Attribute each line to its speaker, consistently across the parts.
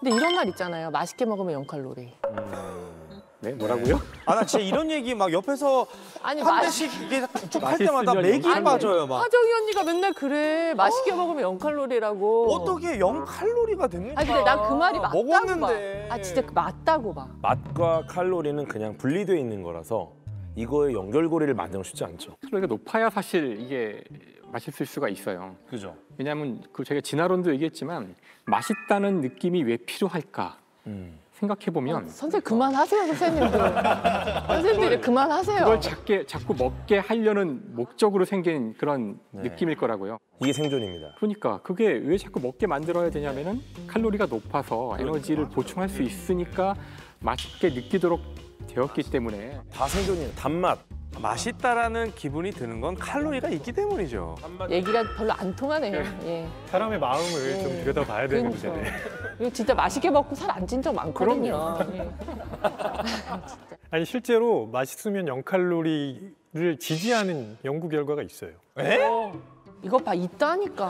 Speaker 1: 근데 이런 말 있잖아요. 맛있게 먹으면 0칼로리.
Speaker 2: 네, 뭐라고요?
Speaker 3: 아, 나 진짜 이런 얘기 막 옆에서
Speaker 1: 아니
Speaker 3: 한 대씩 이게 쭉 할 때마다
Speaker 2: 맛있으면
Speaker 3: 맥이
Speaker 2: 아니,
Speaker 3: 빠져요, 막.
Speaker 1: 하정이 언니가 맨날 그래. 맛있게 먹으면 0칼로리라고.
Speaker 3: 어떻게 0칼로리가 됩니까?
Speaker 1: 아니 근데 난 그 말이 맞다고
Speaker 3: 먹었는데.
Speaker 1: 봐. 아 진짜 맞다고 봐.
Speaker 4: 맛과 칼로리는 그냥 분리되어 있는 거라서 이거의 연결고리를 만들기 쉽지 않죠.
Speaker 2: 칼로리가 높아야 사실 이게 맛있을 수가 있어요.
Speaker 3: 그죠.
Speaker 2: 왜냐하면 그 제가 진화론도 얘기했지만 맛있다는 느낌이 왜 필요할까 생각해보면
Speaker 1: 선생님 그만하세요 선생님들. 선생님들이 그만하세요.
Speaker 2: 그걸 자꾸 먹게 하려는 목적으로 생긴 그런 느낌일 거라고요.
Speaker 4: 이게 생존입니다.
Speaker 2: 그러니까 그게 왜 자꾸 먹게 만들어야 되냐면은 칼로리가 높아서 에너지를 보충할 수 있으니까 맛있게 느끼도록 되었기 때문에.
Speaker 4: 다 생존이에요. 단맛.
Speaker 3: 맛있다라는 기분이 드는 건 칼로리가 있기 때문이죠.
Speaker 1: 얘기가 별로 안 통하네요. 예.
Speaker 5: 사람의 마음을 좀 들여다봐야 되는
Speaker 1: 그러니까.
Speaker 5: 문제네.
Speaker 1: 이거 진짜 맛있게 먹고 살 안 찐 적 많거든요. 예.
Speaker 5: 아니 실제로 맛있으면 0칼로리를 지지하는 연구 결과가 있어요.
Speaker 1: 이거 봐 있다니까.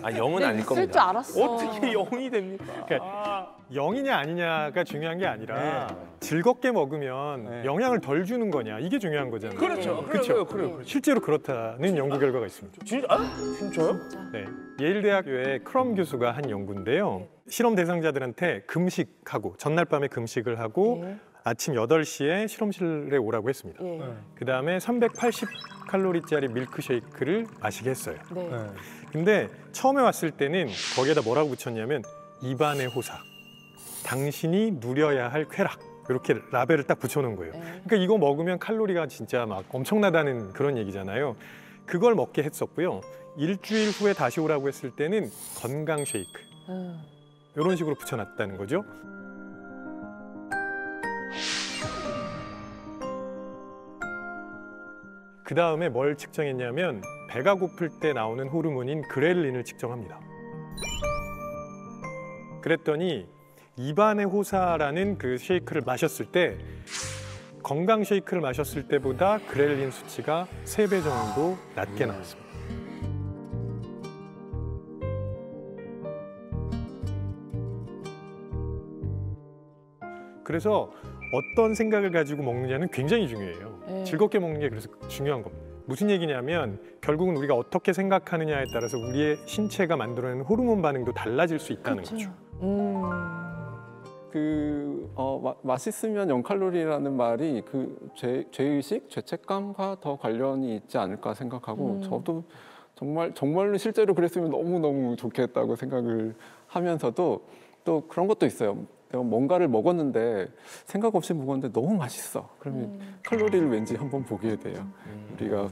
Speaker 4: 아, 0은 아닐
Speaker 1: 있을
Speaker 4: 겁니다.
Speaker 1: 줄 알았어.
Speaker 3: 어떻게 0이 됩니까?
Speaker 5: 그러니까 0이냐 아니냐가 중요한 게 아니라 즐겁게 먹으면 영향을 덜 주는 거냐 이게 중요한 거잖아요.
Speaker 3: 그렇죠.
Speaker 5: 그렇죠.
Speaker 3: 그래요.
Speaker 5: 실제로 그렇다는 연구 결과가 있습니다.
Speaker 3: 진짜요?
Speaker 5: 네, 예일대학교의 크럼 교수가 한 연구인데요. 실험 대상자들한테 금식하고 전날 밤에 금식을 하고
Speaker 1: 예.
Speaker 5: 아침 8시에 실험실에 오라고 했습니다.
Speaker 1: 예.
Speaker 5: 그다음에 380칼로리짜리 밀크쉐이크를 마시게 했어요.
Speaker 1: 네.
Speaker 5: 근데 처음에 왔을 때는 거기에다 뭐라고 붙였냐면 입안의 호사, 당신이 누려야 할 쾌락 이렇게 라벨을 딱 붙여놓은 거예요. 그러니까 이거 먹으면 칼로리가 진짜 막 엄청나다는 그런 얘기잖아요. 그걸 먹게 했었고요. 일주일 후에 다시 오라고 했을 때는 건강 쉐이크 이런 식으로 붙여놨다는 거죠. 그 다음에 뭘 측정했냐면 배가 고플 때 나오는 호르몬인 그렐린을 측정합니다. 그랬더니 입안의 호사라는 그 쉐이크를 마셨을 때 건강 쉐이크를 마셨을 때보다 그렐린 수치가 3배 정도 낮게 나왔습니다. 그래서 어떤 생각을 가지고 먹느냐는 굉장히 중요해요. 즐겁게 먹는 게 그래서 중요한 겁니다. 무슨 얘기냐면 결국은 우리가 어떻게 생각하느냐에 따라서 우리의 신체가 만들어내는 호르몬 반응도 달라질 수 있다는 거죠.
Speaker 6: 맛있으면 0칼로리라는 말이 그 죄의식, 죄책감과 더 관련이 있지 않을까 생각하고 저도 정말로 실제로 그랬으면 너무너무 좋겠다고 생각을 하면서도 또 그런 것도 있어요. 내가 뭔가를 먹었는데 생각 없이 먹었는데 너무 맛있어. 그러면 칼로리를 왠지 한번 보게 돼요. 우리가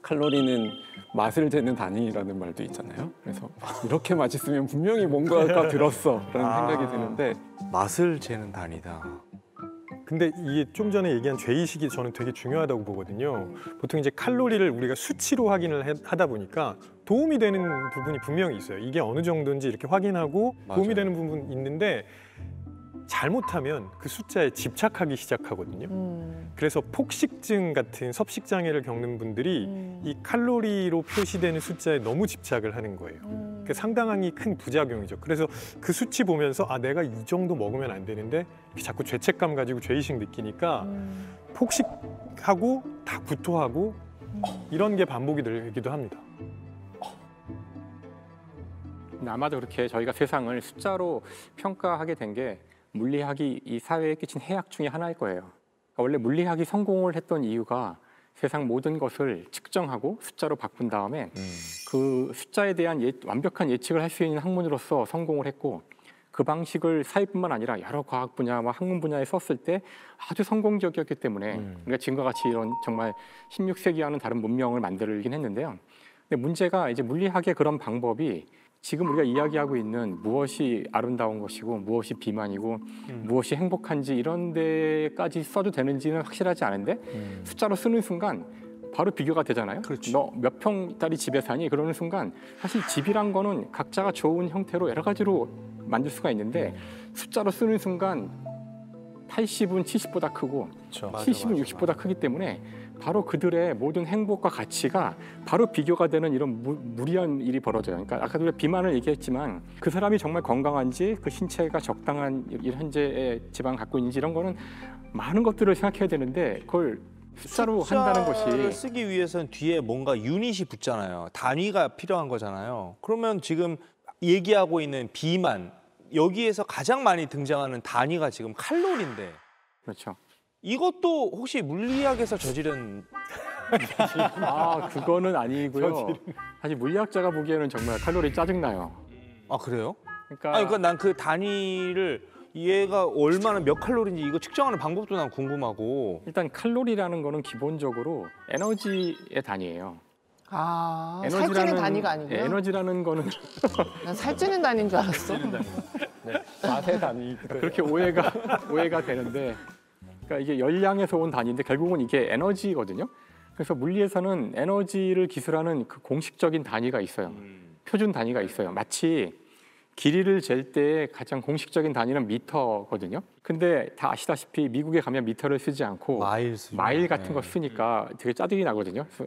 Speaker 6: 칼로리는 맛을 재는 단위라는 말도 있잖아요. 그래서 이렇게 맛있으면 분명히 뭔가가 들었어 라는 생각이 드는데
Speaker 3: 맛을 재는 단위다.
Speaker 5: 근데 이게 좀 전에 얘기한 죄의식이 저는 되게 중요하다고 보거든요. 보통 이제 칼로리를 우리가 수치로 확인을 하다 보니까 도움이 되는 부분이 분명히 있어요. 이게 어느 정도인지 이렇게 확인하고 도움이 되는 부분이 있는데 잘못하면 그 숫자에 집착하기 시작하거든요. 그래서 폭식증 같은 섭식장애를 겪는 분들이 이 칼로리로 표시되는 숫자에 너무 집착을 하는 거예요. 그게 상당히 큰 부작용이죠. 그래서 그 수치 보면서 아 내가 이 정도 먹으면 안 되는데 자꾸 죄책감 가지고 죄의식 느끼니까 폭식하고 다 구토하고 이런 게 반복이 되기도 합니다.
Speaker 2: 아마도 그렇게 저희가 세상을 숫자로 평가하게 된 게 물리학이 이 사회에 끼친 해악 중에 하나일 거예요. 그러니까 원래 물리학이 성공을 했던 이유가 세상 모든 것을 측정하고 숫자로 바꾼 다음에 그 숫자에 대한 완벽한 예측을 할 수 있는 학문으로서 성공을 했고 그 방식을 사회뿐만 아니라 여러 과학 분야와 학문 분야에 썼을 때 아주 성공적이었기 때문에 우리가 지금과 같이 이런 정말 16세기와는 다른 문명을 만들긴 했는데요. 근데 문제가 이제 물리학의 그런 방법이 지금 우리가 이야기하고 있는 무엇이 아름다운 것이고 무엇이 비만이고 무엇이 행복한지 이런 데까지 써도 되는지는 확실하지 않은데 숫자로 쓰는 순간 바로 비교가 되잖아요. 너 몇 평짜리 집에 사니? 그러는 순간 사실 집이란 거는 각자가 좋은 형태로 여러 가지로 만들 수가 있는데 숫자로 쓰는 순간 80은 70보다 크고 70은 60보다 크기 때문에 바로 그들의 모든 행복과 가치가 바로 비교가 되는 이런 무리한 일이 벌어져요. 그러니까 아까도 우리가 비만을 얘기했지만 그 사람이 정말 건강한지 그 신체가 적당한 현재의 지방을 갖고 있는지 이런 거는 많은 것들을 생각해야 되는데 그걸 숫자로 한다는
Speaker 7: 숫자를
Speaker 2: 것이
Speaker 7: 쓰기 위해서는 뒤에 뭔가 유닛이 붙잖아요. 단위가 필요한 거잖아요. 그러면 지금 얘기하고 있는 비만 여기에서 가장 많이 등장하는 단위가 지금 칼로리인데
Speaker 2: 그렇죠.
Speaker 7: 이것도 혹시 물리학에서 저지른
Speaker 2: 그거는 아니고요. 사실 물리학자가 보기에는 정말 칼로리 짜증나요.
Speaker 7: 아 그래요?
Speaker 2: 그러니까,
Speaker 7: 아니 그러니까 난 그 단위를 얘가 얼마나 몇 칼로리인지 이거 측정하는 방법도 난 궁금하고.
Speaker 2: 일단 칼로리라는 거는 기본적으로 에너지의 단위예요.
Speaker 1: 살찌는 단위가 아니고요.
Speaker 2: 에너지라는 거는
Speaker 1: 난 살찌는 단위인 줄 알았어.
Speaker 5: 맛의 단위.
Speaker 2: 그렇게 오해가 되는데, 그러니까 이게 열량에서 온 단위인데 결국은 이게 에너지거든요. 그래서 물리에서는 에너지를 기술하는 그 공식적인 단위가 있어요. 표준 단위가 있어요. 마치 길이를 잴 때 가장 공식적인 단위는 미터거든요. 근데 다 아시다시피 미국에 가면 미터를 쓰지 않고 마일 같은 거 쓰니까 되게 짜증이 나거든요. 그래서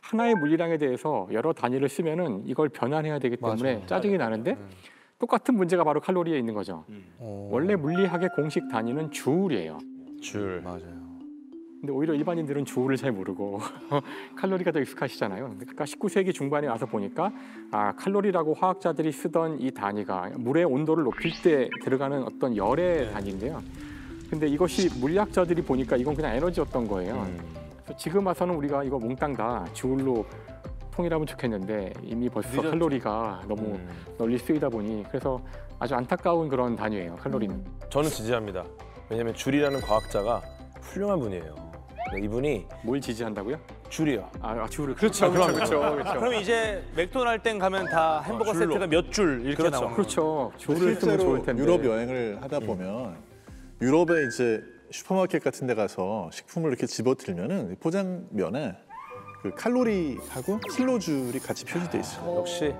Speaker 2: 하나의 물리량에 대해서 여러 단위를 쓰면은 이걸 변환해야 되기 때문에 짜증이 나는데 똑같은 문제가 바로 칼로리에 있는 거죠. 원래 물리학의 공식 단위는 주울이에요.
Speaker 7: 줄 맞아요.
Speaker 2: 근데 오히려 일반인들은 주울을 잘 모르고 칼로리가 더 익숙하시잖아요. 그러니까 19세기 중반에 와서 보니까 칼로리라고 화학자들이 쓰던 이 단위가 물의 온도를 높일 때 들어가는 어떤 열의 단위인데요. 근데 이것이 물리학자들이 보니까 이건 그냥 에너지였던 거예요. 그래서 지금 와서는 우리가 이거 몽땅 다 주울로 통일하면 좋겠는데 이미 벌써 칼로리가 너무 널리 쓰이다 보니 그래서 아주 안타까운 그런 단위예요. 칼로리는.
Speaker 4: 저는 지지합니다. 왜냐하면 줄이라는 과학자가 훌륭한 분이에요. 이분이
Speaker 2: 뭘 지지한다고요?
Speaker 4: 줄이요.
Speaker 2: 줄을 그렇죠.
Speaker 7: 그럼 이제 맥도날드 땡 가면 다 햄버거
Speaker 4: 줄로.
Speaker 7: 세트가 몇 줄 이렇게 나오는 거예요.
Speaker 2: 그렇죠. 줄을 쓰면
Speaker 8: 실제로
Speaker 2: 좋을 텐데.
Speaker 8: 유럽 여행을 하다 보면 유럽에 이제 슈퍼마켓 같은 데 가서 식품을 이렇게 집어들면은 포장면에 그 칼로리하고 킬로줄이 같이 표시돼 있어요.
Speaker 4: 역시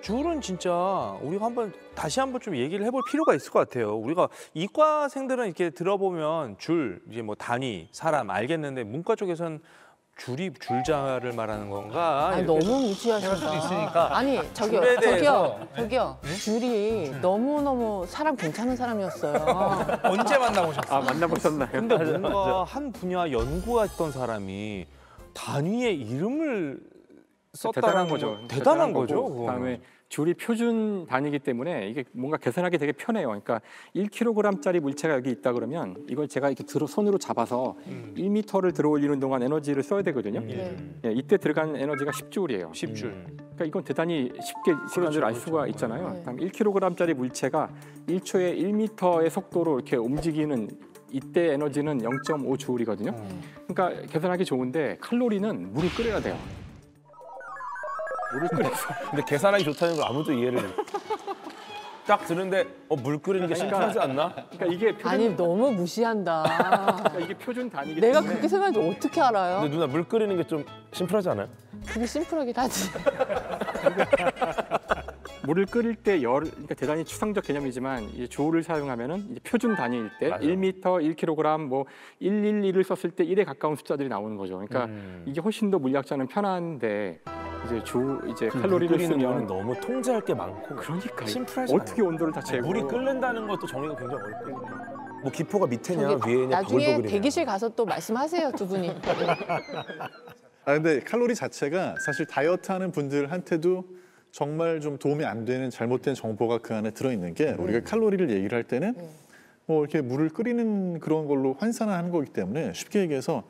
Speaker 7: 줄은 진짜 우리가 다시 한번 좀 얘기를 해볼 필요가 있을 것 같아요. 우리가 이과생들은 이렇게 들어보면 줄, 이제 뭐 단위, 사람 알겠는데 문과 쪽에서는 줄이 줄자를 말하는 건가?
Speaker 1: 아니,
Speaker 7: 이렇게
Speaker 1: 너무 무시하신다.
Speaker 7: 수도 있으니까.
Speaker 1: 아니 저기요,
Speaker 7: 줄에 대해서.
Speaker 1: 저기요. 줄이 너무 사람 괜찮은 사람이었어요.
Speaker 7: 언제 만나보셨어요?
Speaker 2: 만나보셨나요?
Speaker 7: 근데 뭔가 한 분야 연구했던 사람이 단위의 이름을 썼다는 거죠. 대단한 거죠.
Speaker 2: 그다음에 줄이 표준 단위이기 때문에 이게 뭔가 계산하기 되게 편해요. 그러니까 1kg짜리 물체가 여기 있다 그러면 이걸 제가 이렇게 손으로 잡아서 1m를 들어 올리는 동안 에너지를 써야 되거든요. 이때 들어간 에너지가 10줄이에요.
Speaker 7: 10줄.
Speaker 2: 그러니까 이건 대단히 쉽게 시간을 알 수가 있잖아요. 그다음 1kg짜리 물체가 1초에 1m의 속도로 이렇게 움직이는 이때 에너지는 0.5줄이거든요. 그러니까 계산하기 좋은데 칼로리는 물을 끓여야 돼요. 물을 끓여서.
Speaker 4: 근데 계산하기 좋다는 걸 아무도 이해를 딱 들은데 물 끓이는 게 심플하지 않나?
Speaker 2: 그러니까 이게
Speaker 1: 아니 너무 무시한다.
Speaker 2: 그러니까 이게 표준 단위이기
Speaker 1: 내가
Speaker 2: 때문에
Speaker 1: 그렇게 생각하는지 어떻게 알아요?
Speaker 4: 근데 누나 물 끓이는 게 좀 심플하지 않아요?
Speaker 1: 그게 심플하긴 하지.
Speaker 2: 물을 끓일 때 그러니까 대단히 추상적 개념이지만 이제 조울을 사용하면은 이제 표준 단위일 때
Speaker 4: 맞아요.
Speaker 2: 1m, 1kg, 뭐 112를 썼을 때 1에 가까운 숫자들이 나오는 거죠. 그러니까 이게 훨씬 더 물리학자는 편한데 이제 칼로리를
Speaker 4: 끓이는 거는
Speaker 2: 쓰면
Speaker 4: 너무 통제할 게 많고
Speaker 2: 그러니까
Speaker 4: 심플하지
Speaker 2: 어떻게 온도를 다 재고
Speaker 4: 물이 끓는다는 것도 정의가 굉장히 어렵고 뭐 기포가 밑에냐
Speaker 1: 저기
Speaker 4: 위에냐
Speaker 1: 나중에
Speaker 4: 바글바글이냐.
Speaker 1: 대기실 가서 또 말씀하세요 두 분이.
Speaker 8: 근데 칼로리 자체가 사실 다이어트 하는 분들한테도 정말 좀 도움이 안 되는 잘못된 정보가 그 안에 들어있는 게 우리가 칼로리를 얘기를 할 때는 뭐 이렇게 물을 끓이는 그런 걸로 환산을 하는 거기 때문에 쉽게 얘기해서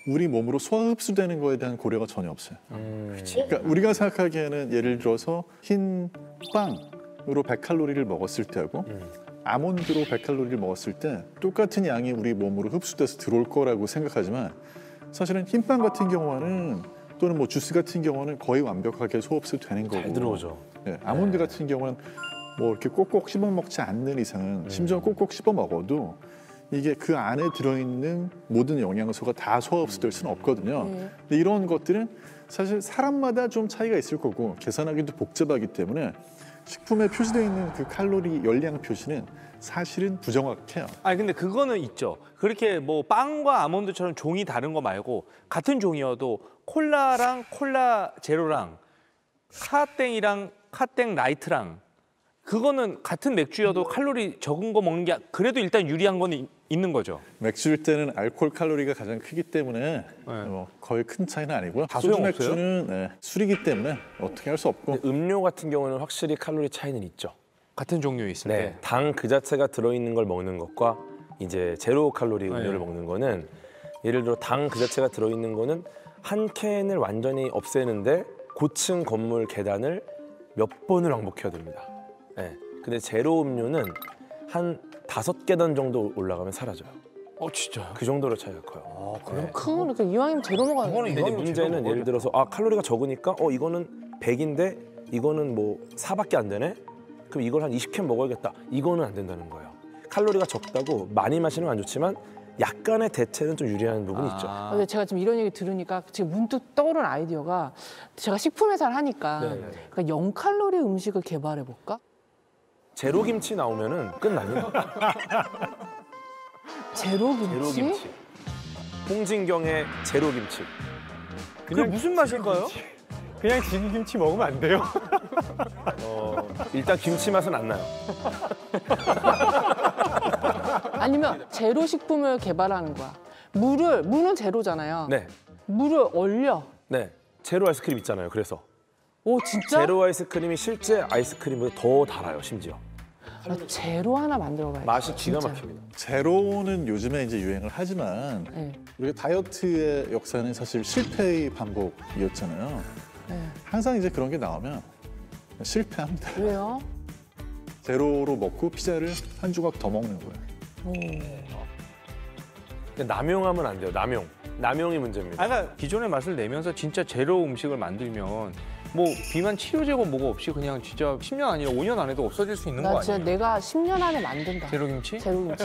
Speaker 8: 우리 몸으로 소화 흡수되는 거에 대한 고려가 전혀 없어요. 그러니까 우리가 생각하기에는 예를 들어서 흰 빵으로 100칼로리를 먹었을 때하고 아몬드로 100칼로리를 먹었을 때 똑같은 양이 우리 몸으로 흡수돼서 들어올 거라고 생각하지만 사실은 흰빵 같은 경우는 또는 뭐 주스 같은 경우는 거의 완벽하게 소흡수되는 거고
Speaker 4: 잘 들어오죠.
Speaker 8: 아몬드 같은 경우는 뭐 이렇게 꼭꼭 씹어 먹지 않는 이상은 심지어 꼭꼭 씹어 먹어도 이게 그 안에 들어있는 모든 영양소가 다 소화 흡수될 수는 없거든요. 근데 이런 것들은 사실 사람마다 좀 차이가 있을 거고 계산하기도 복잡하기 때문에 식품에 표시되어 있는 그 칼로리 열량 표시는 사실은 부정확해요.
Speaker 7: 아니 근데 그거는 있죠. 그렇게 뭐 빵과 아몬드처럼 종이 다른 거 말고 같은 종이어도 콜라랑 콜라 제로랑 카땡이랑 카땡 라이트랑 그거는 같은 맥주여도 칼로리 적은 거 먹는 게 그래도 일단 유리한 건 있는 거죠.
Speaker 8: 맥주일 때는 알코올 칼로리가 가장 크기 때문에 거의 큰 차이는 아니고요.
Speaker 7: 다
Speaker 8: 소주
Speaker 7: 소용없어요?
Speaker 8: 맥주는 술이기 때문에 어떻게 할 수 없고
Speaker 4: 근데 음료 같은 경우는 확실히 칼로리 차이는 있죠.
Speaker 7: 같은 종류에 있을
Speaker 4: 네,
Speaker 7: 때.
Speaker 4: 당 그 자체가 들어있는 걸 먹는 것과 이제 제로 칼로리 음료를 먹는 거는 예를 들어 당 그 자체가 들어있는 거는 한 캔을 완전히 없애는데 고층 건물 계단을 몇 번을 왕복해야 됩니다. 네. 근데 제로 음료는 한 5계단 정도 올라가면 사라져요.
Speaker 7: 진짜요?
Speaker 4: 그 정도로 차이가 커요.
Speaker 1: 그거는 그 이왕이면 제로 먹어야 돼.
Speaker 4: 근데 이제 문제는 예를 들어서 칼로리가 적으니까 이거는 100인데 이거는 뭐 4밖에 안 되네? 그럼 이걸 한 20캔 먹어야겠다. 이거는 안 된다는 거예요. 칼로리가 적다고 많이 마시는 건 안 좋지만 약간의 대체는 좀 유리한 부분이 있죠.
Speaker 1: 근데 제가 지금 이런 얘기 들으니까 지금 문득 떠오른 아이디어가 제가 식품회사를 하니까 그러니까 0칼로리 음식을 개발해 볼까?
Speaker 4: 제로 김치 나오면은 끝납니다.
Speaker 1: 제로 김치?
Speaker 4: 제로 김치. 홍진경의 제로 김치.
Speaker 7: 그게 무슨 맛일까요?
Speaker 5: 그냥 지기김치 먹으면 안 돼요?
Speaker 4: 일단 김치 맛은 안 나요.
Speaker 1: 아니면 제로 식품을 개발하는 거야. 물은 제로잖아요.
Speaker 4: 네,
Speaker 1: 물을 얼려.
Speaker 4: 네. 제로 아이스크림 있잖아요. 그래서
Speaker 1: 오 진짜?
Speaker 4: 제로 아이스크림이 실제 아이스크림보다 더 달아요. 심지어
Speaker 1: 제로 하나 만들어봐야지.
Speaker 4: 맛이 기가
Speaker 1: 진짜.
Speaker 4: 막힙니다.
Speaker 8: 제로는 요즘에 이제 유행을 하지만
Speaker 1: 네.
Speaker 8: 우리가 다이어트의 역사는 사실 실패의 반복이었잖아요.
Speaker 1: 네.
Speaker 8: 항상 이제 그런 게 나오면 실패합니다.
Speaker 1: 왜요?
Speaker 8: 제로로 먹고 피자를 한 조각 더 먹는 거예요.
Speaker 4: 근데 남용하면 안 돼요. 남용이 문제입니다.
Speaker 7: 그러니까 기존의 맛을 내면서 진짜 제로 음식을 만들면 뭐 비만 치료제고 뭐고 없이 그냥 진짜 10년 아니라 5년 안에도 없어질 수 있는 거
Speaker 1: 나
Speaker 7: 아니에요?
Speaker 1: 진짜 내가 10년 안에 만든다.
Speaker 7: 제로 김치?
Speaker 1: 제로 김치.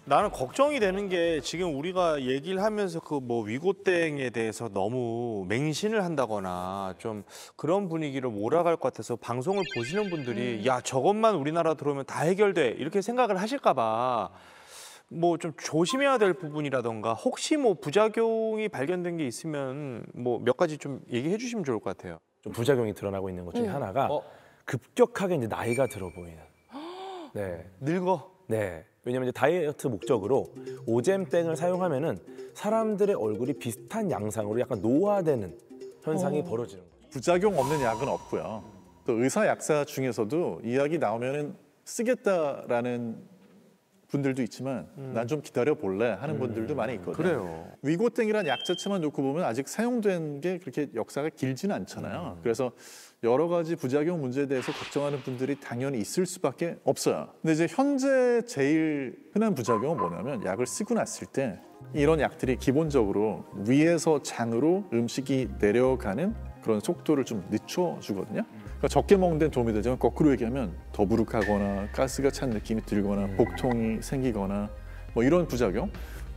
Speaker 7: 나는 걱정이 되는 게 지금 우리가 얘기를 하면서 그 뭐 위고땡에 대해서 너무 맹신을 한다거나 좀 그런 분위기로 몰아갈 것 같아서 방송을 보시는 분들이 야 저것만 우리나라 들어오면 다 해결돼 이렇게 생각을 하실까 봐 뭐 좀 조심해야 될 부분이라던가 혹시 뭐 부작용이 발견된 게 있으면 뭐 몇 가지 좀 얘기해 주시면 좋을 것 같아요.
Speaker 4: 좀 부작용이 드러나고 있는 것 중에 하나가 급격하게 이제 나이가 들어 보이는. 네.
Speaker 7: 늙어.
Speaker 4: 네. 왜냐면 이제 다이어트 목적으로 오젬땡을 사용하면은 사람들의 얼굴이 비슷한 양상으로 약간 노화되는 현상이 벌어지는 거죠.
Speaker 8: 부작용 없는 약은 없고요. 또 의사 약사 중에서도 이 약이 나오면은 쓰겠다라는 분들도 있지만 난 좀 기다려 볼래 하는 분들도 많이 있거든요.
Speaker 7: 그래요.
Speaker 8: 위고땡이란 약 자체만 놓고 보면 아직 사용된 게 그렇게 역사가 길지는 않잖아요. 그래서 여러 가지 부작용 문제에 대해서 걱정하는 분들이 당연히 있을 수밖에 없어요. 근데 이제 현재 제일 흔한 부작용은 뭐냐면 약을 쓰고 났을 때 이런 약들이 기본적으로 위에서 장으로 음식이 내려가는 그런 속도를 좀 늦춰주거든요. 그러니까 적게 먹는 데는 도움이 되지만 거꾸로 얘기하면 더부룩하거나 가스가 찬 느낌이 들거나 복통이 생기거나 뭐 이런 부작용.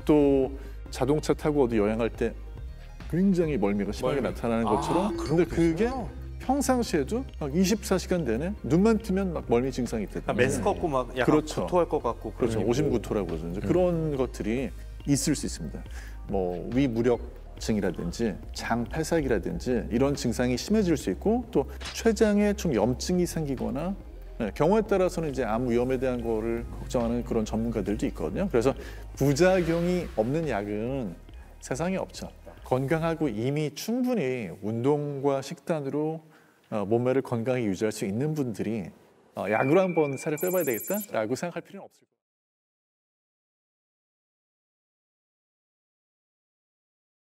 Speaker 8: 또 자동차 타고 어디 여행할 때 굉장히 멀미가 심하게 나타나는 것처럼 근데 그게 평상시에도 막 24시간 내내 눈만 뜨면 막 멀미 증상이 있대요.
Speaker 7: 메스껍고 막 약간
Speaker 8: 그렇죠.
Speaker 7: 구토할 것 같고
Speaker 8: 그렇죠. 오심구토라고 그러죠. 이제 그런 것들이 있을 수 있습니다. 뭐 위무력증이라든지 장 폐삭이라든지 이런 증상이 심해질 수 있고 또 췌장에 좀 염증이 생기거나 경우에 따라서는 이제 암 위험에 대한 거를 걱정하는 그런 전문가들도 있거든요. 그래서 부작용이 없는 약은 세상에 없죠. 건강하고 이미 충분히 운동과 식단으로 몸매를 건강히 유지할 수 있는 분들이 약으로 한번 살을 빼봐야 되겠다라고 생각할 필요는 없을 거예요.